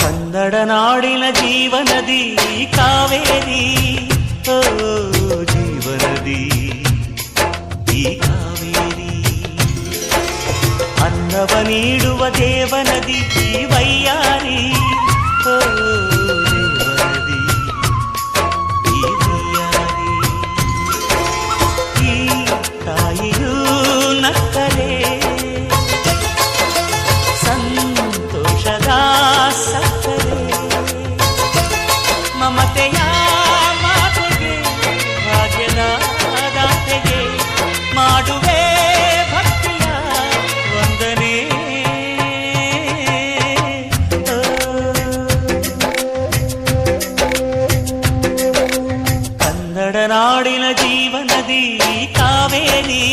ಕನ್ನಡ ನಾಡಿನ ಜೀವನದಿ ಕಾವೇರಿ, ಓ ಜೀವನದಿ ಈ ಕಾವೇರಿ. ಅನ್ನವ ನೀಡುವ ದೇವನದಿ ಈ ವೈಯಾರಿ, ಓ ದೇವನದಿ ಈ ವೈಯಾರಿ. ಈ ತಾಯಿಯೂ ನಕ್ಕರೆ ಸಂತೋಷದ ಸಕ್ಕರೆ, ಮಮತೆಯ ಮಾತೆಗೆ ಭಾಗ್ಯದ ದಾತೆಗೆ ಮಾಡುವೆ ಭಕ್ತಿಯ ವಂದನೆ. ಕನ್ನಡ ನಾಡಿನ ಜೀವನದಿ ಕಾವೇರಿ.